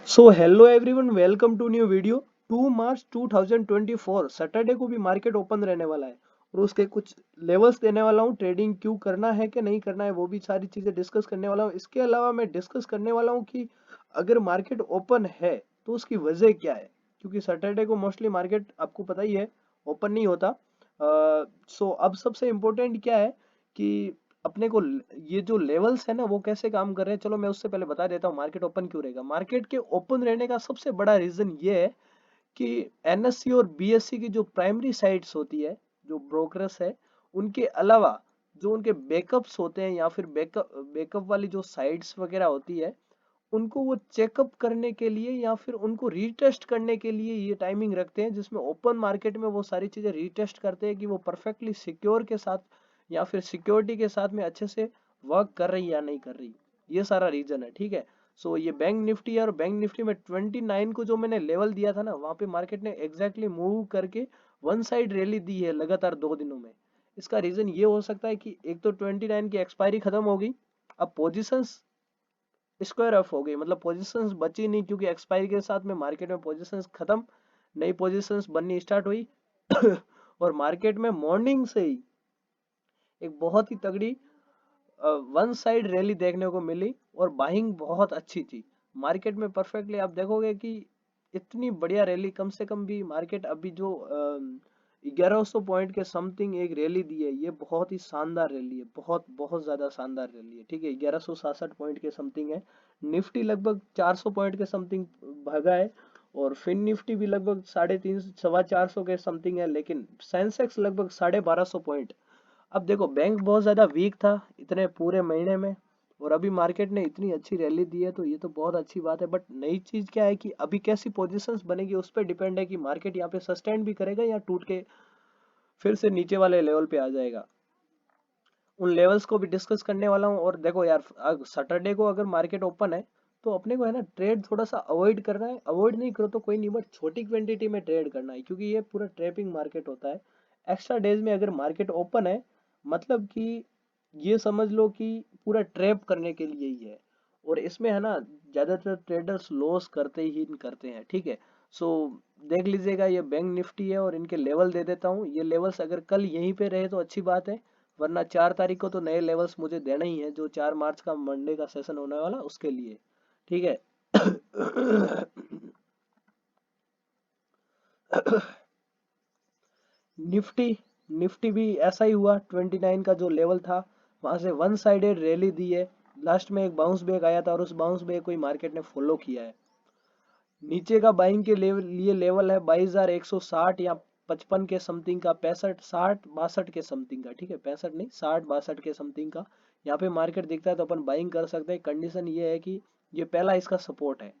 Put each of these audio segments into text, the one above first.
So hello everyone, welcome to new video. 2 March 2024 Saturday को भी market open रहने वाला है और उसके कुछ लेवल्स देने वाला हूँ। ट्रेडिंग क्यों करना है कि नहीं करना है वो भी सारी चीजें डिस्कस करने वाला हूँ। इसके अलावा मैं डिस्कस करने वाला हूँ कि अगर मार्केट ओपन है तो उसकी वजह क्या है, क्योंकि सैटरडे को मोस्टली मार्केट आपको पता ही है ओपन नहीं होता। सो अब सबसे इम्पोर्टेंट क्या है कि अपने को ये जो लेवल्स है ना वो कैसे काम कर रहे हैं। चलो मैं उससे पहले बता देता हूँ मार्केट ओपन क्यों रहेगा। मार्केट के ओपन रहने का सबसे बड़ा रीजन ये है कि एनएससी और बीएससी की जो प्राइमरी साइट्स होती है, जो ब्रोकर्स है, उनके अलावा जो उनके बैकअप्स होते हैं या फिर बैकअप बैकअप वाली जो साइट्स वगैरह होती है, उनको वो चेकअप करने के लिए या फिर उनको रीटेस्ट करने के लिए ये टाइमिंग रखते हैं, जिसमें ओपन मार्केट में वो सारी चीजें रीटेस्ट करते हैं कि वो परफेक्टली सिक्योर के साथ या फिर सिक्योरिटी के साथ में अच्छे से वर्क कर रही या नहीं कर रही। ये सारा रीजन है, ठीक है। सो ये बैंक निफ्टी है और बैंक निफ्टी में 29 को जो मैंने लेवल दिया था ना, वहां पे मार्केट ने एग्जैक्टली मूव करके वन साइड रैली दी है लगातार 2 दिनों में। इसका रीजन ये हो सकता है कि एक तो 29 की एक्सपायरी खत्म हो गई, अब पोजिशंस स्क्वायर ऑफ हो गई, मतलब पोजीशंस बची नहीं, क्योंकि एक्सपायरी के साथ में मार्केट में पोजीशंस खत्म, नई पोजीशंस बननी स्टार्ट हुई। और मार्केट में मॉर्निंग से ही एक बहुत ही तगड़ी वन साइड रैली देखने को मिली और बाइंग बहुत अच्छी थी मार्केट में। परफेक्टली आप देखोगे कि इतनी बढ़िया रैली कम से कम भी मार्केट अभी जो 1100 पॉइंट के समथिंग एक रैली दी है, ये बहुत ही शानदार रैली है, बहुत बहुत ज्यादा शानदार रैली है, ठीक है। 1167 पॉइंट के समथिंग है। निफ्टी लगभग 400 पॉइंट के समथिंग भागा है और फिन निफ्टी भी लगभग 350 450 के समथिंग है, लेकिन सेंसेक्स लगभग 1250 पॉइंट। अब देखो बैंक बहुत ज्यादा वीक था इतने पूरे महीने में, और अभी मार्केट ने इतनी अच्छी रैली दी है, तो ये तो बहुत अच्छी बात है। बट नई चीज क्या है कि अभी कैसी पोजीशंस बनेगी उस पर डिपेंड है कि मार्केट यहाँ पे सस्टेन भी करेगा या टूट के फिर से नीचे वाले लेवल पे आ जाएगा। उन लेवल्स को भी डिस्कस करने वाला हूँ। और देखो यार, सैटरडे को अगर मार्केट ओपन है तो अपने को है ना ट्रेड थोड़ा सा अवॉइड करना है। अवॉइड नहीं करो तो कोई नहीं, बट छोटी क्वांटिटी में ट्रेड करना है, क्योंकि ये पूरा ट्रेपिंग मार्केट होता है। एक्स्ट्रा डेज में अगर मार्केट ओपन है, मतलब कि ये समझ लो कि पूरा ट्रैप करने के लिए ही है। और इसमें है ना ज्यादातर ट्रेडर्स लॉस करते ही करते हैं, ठीक है। सो देख लीजिएगा, ये बैंक निफ्टी है और इनके लेवल दे देता हूँ। ये लेवल्स अगर कल यहीं पे रहे तो अच्छी बात है, वरना 4 तारीख को तो नए लेवल्स मुझे देना ही है, जो 4 मार्च का मंडे का सेशन होने वाला उसके लिए, ठीक है। निफ्टी निफ्टी भी ऐसा ही हुआ। 29 का जो लेवल था वहां से वन साइडेड रैली दी है। लास्ट में एक बाउंस बैक आया था और उस बाउंस बैक को ही मार्केट ने फॉलो किया है। नीचे का बाइंग के लेवल लिए लेवल है 22,160 या 55 के समथिंग का, 65 60 62 के समथिंग का, ठीक है। 65 नहीं, 60 62 के समथिंग का यहाँ पे मार्केट दिखता है, तो अपन बाइंग कर सकते हैं। कंडीशन ये है कि ये पहला इसका सपोर्ट है,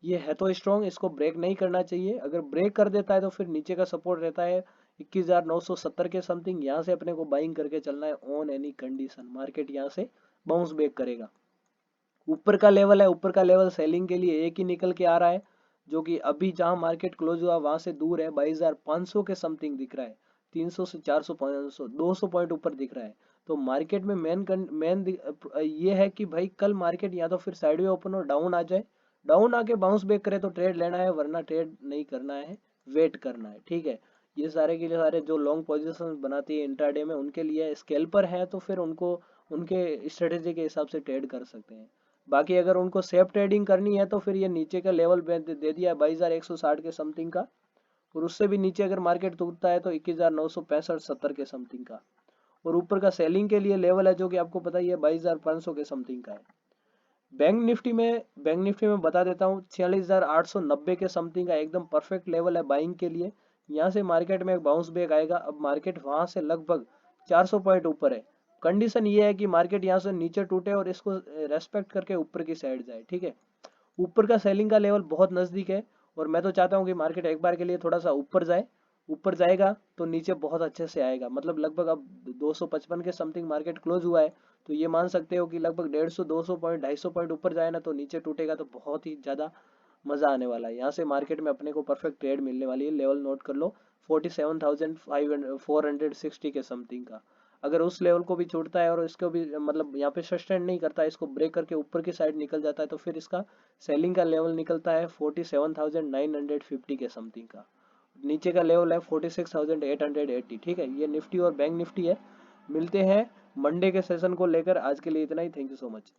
ये है तो स्ट्रॉन्ग, इसको ब्रेक नहीं करना चाहिए। अगर ब्रेक कर देता है तो फिर नीचे का सपोर्ट रहता है 21,970 के समथिंग। यहाँ से अपने को बाइंग करके चलना है ऑन एनी कंडीशन। मार्केट यहाँ से बाउंस बैक करेगा। ऊपर का लेवल है, ऊपर का लेवल सेलिंग के लिए एक ही निकल के आ रहा है, जो कि अभी जहां मार्केट क्लोज हुआ वहां से दूर है, 22,500 के समथिंग दिख रहा है। 300 से 400 500 200 पॉइंट ऊपर दिख रहा है। तो मार्केट में मेन ये है कि भाई कल मार्केट या तो फिर साइडवे ओपन और डाउन आ जाए, डाउन आके बाउंस बैक करे तो ट्रेड लेना है, वरना ट्रेड नहीं करना है, वेट करना है, ठीक है। ये सारे के लिए सारे जो लॉन्ग पोजीशन बनाती है इंट्राडे में उनके लिए, स्केल्पर है तो फिर उनको उनके स्ट्रेटेजी के हिसाब से ट्रेड कर सकते हैं। बाकी अगर उनको सेफ ट्रेडिंग करनी है तो फिर ये नीचे का लेवल दे दिया है 22,160 के समथिंग का, और उससे भी नीचे अगर मार्केट टूटता है तो 21,965 70 के समथिंग का। और ऊपर का सेलिंग के लिए लेवल है जो कि आपको पता ही है 22,500 के समथिंग का है। बैंक निफ्टी में बता देता हूँ 46,890 के समथिंग का एकदम परफेक्ट लेवल है बाइंग के लिए। यहाँ से मार्केट में एक बाउंस बैक आएगा। अब मार्केट वहां से लगभग 400 पॉइंट ऊपर है। कंडीशन ये है कि मार्केट यहाँ से नीचे टूटे और इसको रेस्पेक्ट करके ऊपर की साइड जाए, ठीक है। ऊपर का सेलिंग का लेवल बहुत नजदीक है, और मैं तो चाहता हूँ कि मार्केट एक बार के लिए थोड़ा सा ऊपर जाए। ऊपर जाएगा तो नीचे बहुत अच्छे से आएगा, मतलब लगभग अब 255 के समथिंग मार्केट क्लोज हुआ है, तो ये मान सकते हो कि लगभग 150 200 पॉइंट 250 पॉइंट ऊपर जाए ना तो नीचे टूटेगा, तो बहुत ही ज्यादा मजा आने वाला है। यहाँ से मार्केट में अपने को परफेक्ट ट्रेड मिलने वाली है। लेवल नोट कर लो 47,460 के समथिंग का। अगर उस लेवल को भी छूटता है और इसको भी मतलब यहाँ पे सस्टेन नहीं करता है, इसको ब्रेक करके ऊपर की साइड निकल जाता है, तो फिर इसका सेलिंग का लेवल निकलता है 47,950 के समथिंग का। नीचे का लेवल है 46,880। ठीक है, ये निफ्टी और बैंक निफ्टी है। मिलते हैं मंडे के सेशन को लेकर। आज के लिए इतना ही। Thank you so much.